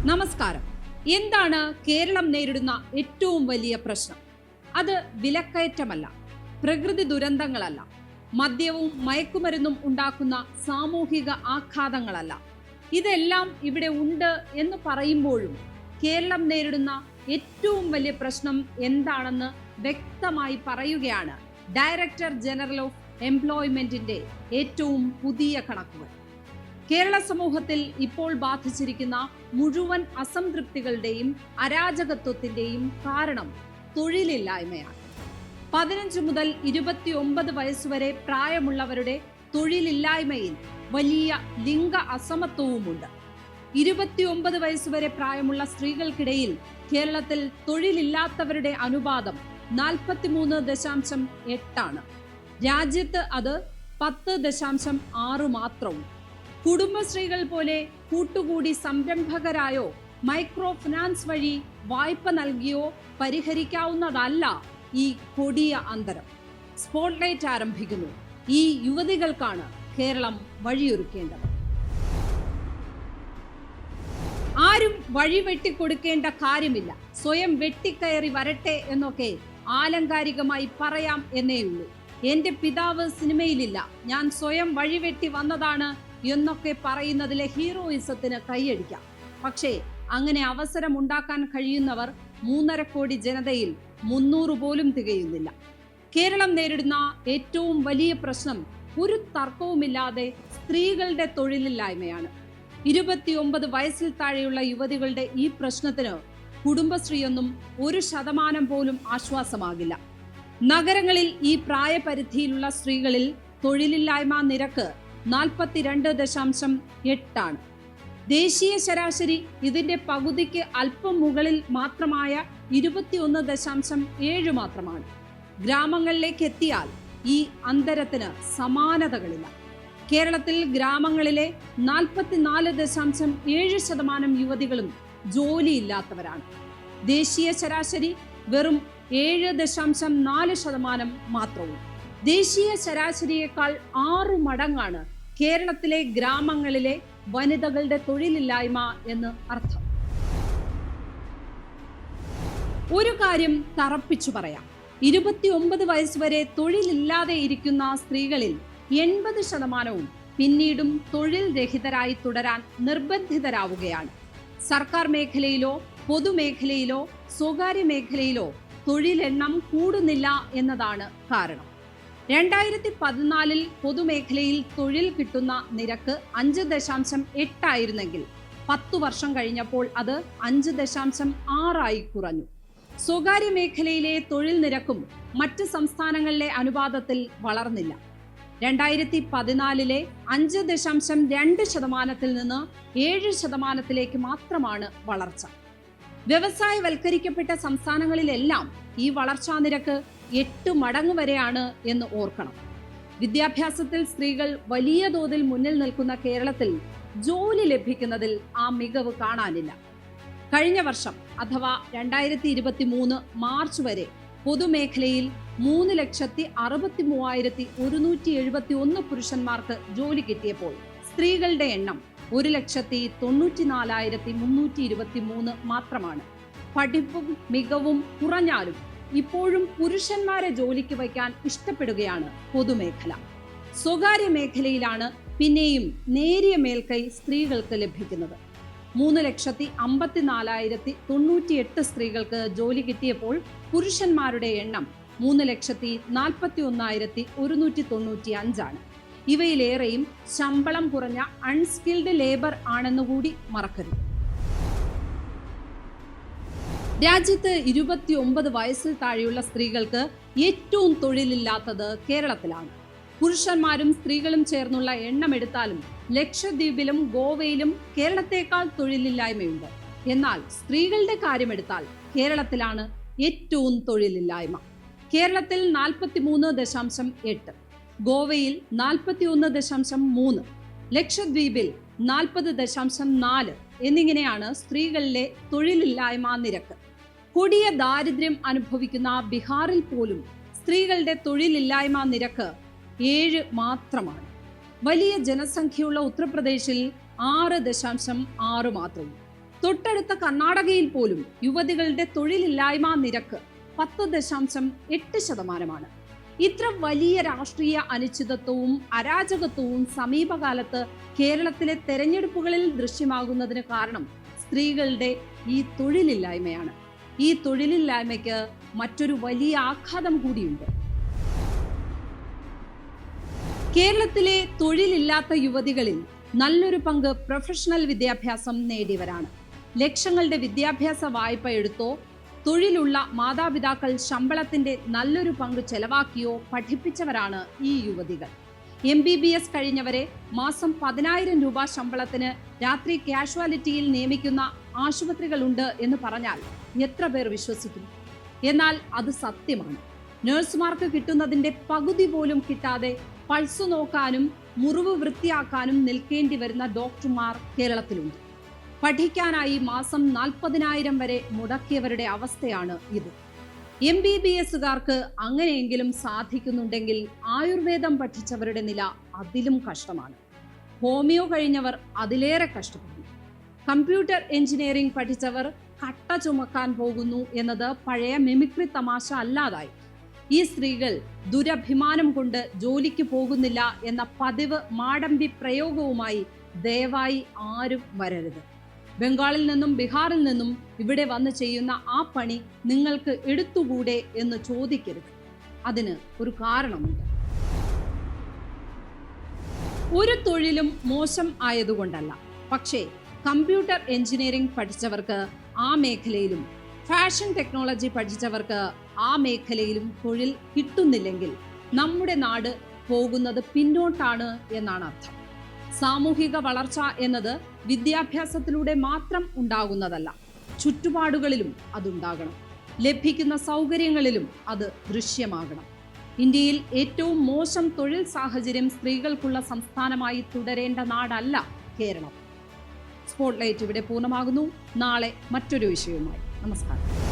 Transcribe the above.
നമസ്കാരം. എന്താണ് കേരളം നേരിടുന്ന ഏറ്റവും വലിയ പ്രശ്നം? അത് വിലക്കയറ്റമല്ല, പ്രകൃതി ദുരന്തങ്ങളല്ല, മദ്യവും മയക്കുമരുന്നും ഉണ്ടാക്കുന്ന സാമൂഹിക ആഘാതങ്ങളല്ല. ഇതെല്ലാം ഇവിടെ ഉണ്ട് എന്ന് പറയുമ്പോഴും കേരളം നേരിടുന്ന ഏറ്റവും വലിയ പ്രശ്നം എന്താണെന്ന് വ്യക്തമായി പറയുകയാണ് ഡയറക്ടർ ജനറൽ ഓഫ് എംപ്ലോയ്മെന്റിന്റെ ഏറ്റവും പുതിയ കണക്കുകൾ. കേരള സമൂഹത്തിൽ ഇപ്പോൾ ബാധിച്ചിരിക്കുന്ന മുഴുവൻ അസംതൃപ്തികളുടെയും അരാജകത്വത്തിന്റെയും കാരണം തൊഴിലില്ലായ്മയാണ്. 15 മുതൽ 29 വയസ്സുവരെ പ്രായമുള്ളവരുടെ തൊഴിലില്ലായ്മയിൽ വലിയ ലിംഗ അസമത്വവുമുണ്ട്. 29 വയസ്സുവരെ പ്രായമുള്ള സ്ത്രീകൾക്കിടയിൽ കേരളത്തിൽ തൊഴിലില്ലാത്തവരുടെ അനുപാതം 43.8 ആണ്. രാജ്യത്ത് അത് 10.6 മാത്രവും. കുടുംബശ്രീകൾ പോലെ കൂട്ടുകൂടി സംരംഭകരായോ മൈക്രോ ഫിനാൻസ് വഴി വായ്പ നൽകിയോ പരിഹരിക്കാവുന്നതല്ല ഈ കൊടിയ അന്തരം. സ്പോട്ട്ലൈറ്റ് ആരംഭിക്കുന്നു. ഈ യുവതികൾക്കാണ് കേരളം വഴിയൊരുക്കേണ്ടത്. ആരും വഴി വെട്ടിക്കൊടുക്കേണ്ട കാര്യമില്ല, സ്വയം വെട്ടിക്കയറി വരട്ടെ എന്നൊക്കെ ആലങ്കാരികമായി പറയാം എന്നേയുള്ളൂ. എന്റെ പിതാവ് സിനിമയിലില്ല, ഞാൻ സ്വയം വഴിവെട്ടി വന്നതാണ് എന്നൊക്കെ പറയുന്നതിലെ ഹീറോയിസത്തിന് കൈയടിക്കാം. പക്ഷേ അങ്ങനെ അവസരം ഉണ്ടാക്കാൻ കഴിയുന്നവർ 3.5 കോടി ജനതയിൽ 300 പോലും തികയുന്നില്ല. കേരളം നേരിടുന്ന ഏറ്റവും വലിയ പ്രശ്നം ഒരു തർക്കവുമില്ലാതെ സ്ത്രീകളുടെ തൊഴിലില്ലായ്മയാണ്. 29 വയസ്സിൽ താഴെയുള്ള യുവതികളുടെ ഈ പ്രശ്നത്തിന് കുടുംബശ്രീയൊന്നും 1% പോലും ആശ്വാസമാകില്ല. നഗരങ്ങളിൽ ഈ പ്രായപരിധിയിലുള്ള സ്ത്രീകളിൽ തൊഴിലില്ലായ്മ നിരക്ക് 42.8 ആണ്. ദേശീയ ശരാശരി ഇതിന്റെ പകുതിക്ക് അല്പം മുകളിൽ മാത്രമായ 21.7 മാത്രമാണ്. ഗ്രാമങ്ങളിലേക്ക് എത്തിയാൽ ഈ അന്തരത്തിന് സമാനതകളില്ല. കേരളത്തിൽ ഗ്രാമങ്ങളിലെ 44.7% യുവതികളും ജോലിയില്ലാത്തവരാണ്. ദേശീയ ശരാശരി വെറും 7.4% മാത്രവും. ദേശീയ ശരാശരിയേക്കാൾ 6 മടങ്ങാണ് കേരളത്തിലെ ഗ്രാമങ്ങളിലെ വനിതകളുടെ തൊഴിലില്ലായ്മ എന്ന് അർത്ഥം. ഒരു കാര്യം തറപ്പിച്ചു പറയാം, 29 വയസ്സുവരെ തൊഴിലില്ലാതെ ഇരിക്കുന്ന സ്ത്രീകളിൽ 80% പിന്നീടും തൊഴിൽ രഹിതരായി തുടരാൻ നിർബന്ധിതരാവുകയാണ്. സർക്കാർ മേഖലയിലോ പൊതുമേഖലയിലോ സ്വകാര്യ മേഖലയിലോ തൊഴിലെണ്ണം കൂടുന്നില്ല എന്നതാണ് കാരണം. 2014 പൊതുമേഖലയിൽ തൊഴിൽ കിട്ടുന്ന നിരക്ക് 5.8 ആയിരുന്നെങ്കിൽ 10 വർഷം കഴിഞ്ഞപ്പോൾ അത് 5.6 കുറഞ്ഞു. സ്വകാര്യ മേഖലയിലെ തൊഴിൽ നിരക്കും മറ്റ് സംസ്ഥാനങ്ങളിലെ അനുപാതത്തിൽ വളർന്നില്ല. 2014 5.2% നിന്ന് 7% മാത്രമാണ് വളർച്ച. വ്യവസായവൽക്കരിക്കപ്പെട്ട സംസ്ഥാനങ്ങളിലെല്ലാം ഈ വളർച്ചാ നിരക്ക് 8 മടങ്ങ് വരെയാണ് എന്ന് ഓർക്കണം. വിദ്യാഭ്യാസത്തിൽ സ്ത്രീകൾ വലിയ തോതിൽ മുന്നിൽ നിൽക്കുന്ന കേരളത്തിൽ ജോലി ലഭിക്കുന്നതിൽ ആ മികവ് കാണാനില്ല. കഴിഞ്ഞ വർഷം അഥവാ 2023 മാർച്ച് വരെ പൊതുമേഖലയിൽ 3,63,171 പുരുഷന്മാർക്ക് ജോലി കിട്ടിയപ്പോൾ സ്ത്രീകളുടെ എണ്ണം 1,94,323 മാത്രമാണ്. പഠിപ്പും മികവും കുറഞ്ഞാലും ഇപ്പോഴും പുരുഷന്മാരെ ജോലിക്ക് വയ്ക്കാൻ ഇഷ്ടപ്പെടുകയാണ് പൊതുമേഖല. സ്വകാര്യ മേഖലയിലാണ് പിന്നെയും നേരിയ മേൽക്കൈ സ്ത്രീകൾക്ക് ലഭിക്കുന്നത്. 3,54,098 സ്ത്രീകൾക്ക് ജോലി കിട്ടിയപ്പോൾ പുരുഷന്മാരുടെ എണ്ണം 3,41,195 ആണ്. ഇവയിലേറെയും ശമ്പളം കുറഞ്ഞ അൺസ്കിൽഡ് ലേബർ ആണെന്നുകൂടി മറക്കരുത്. രാജ്യത്ത് 29 വയസ്സിൽ താഴെയുള്ള സ്ത്രീകൾക്ക് ഏറ്റവും തൊഴിലില്ലാത്തത് കേരളത്തിലാണ്. പുരുഷന്മാരും സ്ത്രീകളും ചേർന്നുള്ള എണ്ണമെടുത്താലും ലക്ഷദ്വീപിലും ഗോവയിലും കേരളത്തെക്കാൾ തൊഴിലില്ലായ്മയുണ്ട്. എന്നാൽ സ്ത്രീകളുടെ കാര്യമെടുത്താൽ കേരളത്തിലാണ് ഏറ്റവും തൊഴിലില്ലായ്മ. കേരളത്തിൽ 43.8, ഗോവയിൽ 41.3, ലക്ഷദ്വീപിൽ 40.4 എന്നിങ്ങനെയാണ് സ്ത്രീകളിലെ തൊഴിലില്ലായ്മ നിരക്ക്. കൊടിയ ദാരിദ്ര്യം അനുഭവിക്കുന്ന ബീഹാറിൽ പോലും സ്ത്രീകളുടെ തൊഴിലില്ലായ്മ നിരക്ക് 7 മാത്രമാണ്. വലിയ ജനസംഖ്യയുള്ള ഉത്തർപ്രദേശിൽ 6.6 മാത്രവും. തൊട്ടടുത്ത കർണാടകയിൽ പോലും യുവതികളുടെ തൊഴിലില്ലായ്മ നിരക്ക് 10.8%. ഇത്ര വലിയ രാഷ്ട്രീയ അനിശ്ചിതത്വവും അരാജകത്വവും സമീപകാലത്ത് കേരളത്തിലെ തെരഞ്ഞെടുപ്പുകളിൽ ദൃശ്യമാകുന്നതിന് കാരണം സ്ത്രീകളുടെ ഈ തൊഴിലില്ലായ്മയാണ്. ഈ തൊഴിലില്ലായ്മയ്ക്ക് മറ്റൊരു വലിയ ആഘാതം കൂടിയുണ്ട്. കേരളത്തിലെ തൊഴിലില്ലാത്ത യുവതികളിൽ നല്ലൊരു പങ്ക് പ്രൊഫഷണൽ വിദ്യാഭ്യാസം നേടിയവരാണ്. ലക്ഷങ്ങളുടെ വിദ്യാഭ്യാസ വായ്പ എടുത്തോ തൊഴിലുള്ള മാതാപിതാക്കൾ ശമ്പളത്തിന്റെ നല്ലൊരു പങ്ക് ചെലവാക്കിയോ പഠിപ്പിച്ചവരാണ് ഈ യുവതികൾ. MBBS കഴിഞ്ഞവരെ മാസം 10,000 രൂപ ശമ്പളത്തിന് രാത്രി കാഷ്വാലിറ്റിയിൽ നിയമിക്കുന്ന ആശുപത്രികളുണ്ട് എന്ന് പറഞ്ഞാൽ എത്ര പേർ വിശ്വസിക്കും? എന്നാൽ അത് സത്യമാണ്. നഴ്സുമാർക്ക് കിട്ടുന്നതിന്റെ പകുതി പോലും കിട്ടാതെ പൾസ് നോക്കാനും മുറിവ് വൃത്തിയാക്കാനും നിൽക്കേണ്ടി വരുന്ന ഡോക്ടർമാർ കേരളത്തിലുണ്ട്. പഠിക്കാനായി മാസം 40,000 വരെ മുടക്കിയവരുടെ അവസ്ഥയാണ് ഇത്. MBBSകാർക്ക് അങ്ങനെയെങ്കിലും സാധിക്കുന്നുണ്ടെങ്കിൽ ആയുർവേദം പഠിച്ചവരുടെ നില അതിലും കഷ്ടമാണ്. ഹോമിയോ കഴിഞ്ഞവർ അതിലേറെ കഷ്ടപ്പെടുന്നു. കമ്പ്യൂട്ടർ എഞ്ചിനീയറിംഗ് പഠിച്ചവർ കട്ട ചുമക്കാൻ പോകുന്നു എന്നത് പഴയ മിമിക്രി തമാശ അല്ലാതായി. ഈ സ്ത്രീകൾ ദുരഭിമാനം കൊണ്ട് ജോലിക്ക് പോകുന്നില്ല എന്ന പതിവ് മാടമ്പി പ്രയോഗവുമായി ദയവായി ആരും വരരുത്. ബംഗാളിൽ നിന്നും ബീഹാറിൽ നിന്നും ഇവിടെ വന്ന് ചെയ്യുന്ന ആ പണി നിങ്ങൾക്ക് എടുത്തുകൂടെ എന്ന് ചോദിക്കരുത്. അതിന് ഒരു കാരണമുണ്ട്. ഒരു തൊഴിലും മോശം ആയതുകൊണ്ടല്ല. പക്ഷേ കമ്പ്യൂട്ടർ എഞ്ചിനീയറിംഗ് പഠിച്ചവർക്ക് ആ മേഖലയിലും ഫാഷൻ ടെക്നോളജി പഠിച്ചവർക്ക് ആ മേഖലയിലും തൊഴിൽ കിട്ടുന്നില്ലെങ്കിൽ നമ്മുടെ നാട് പോകുന്നത് പിന്നോട്ടാണ് എന്നാണ് അർത്ഥം. സാമൂഹിക വളർച്ച എന്നത് വിദ്യാഭ്യാസത്തിലൂടെ മാത്രം ഉണ്ടാകുന്നതല്ല. ചുറ്റുപാടുകളിലും അതുണ്ടാകണം. ലഭിക്കുന്ന സൗകര്യങ്ങളിലും അത് ദൃശ്യമാകണം. ഇന്ത്യയിൽ ഏറ്റവും മോശം തൊഴിൽ സാഹചര്യം സ്ത്രീകൾക്കുള്ള സംസ്ഥാനമായി തുടരേണ്ട നാടല്ല കേരളം. സ്പോട്ട്ലൈറ്റ് ഇവിടെ പൂർണ്ണമാകുന്നു. നാളെ മറ്റൊരു വിഷയവുമായി. നമസ്കാരം.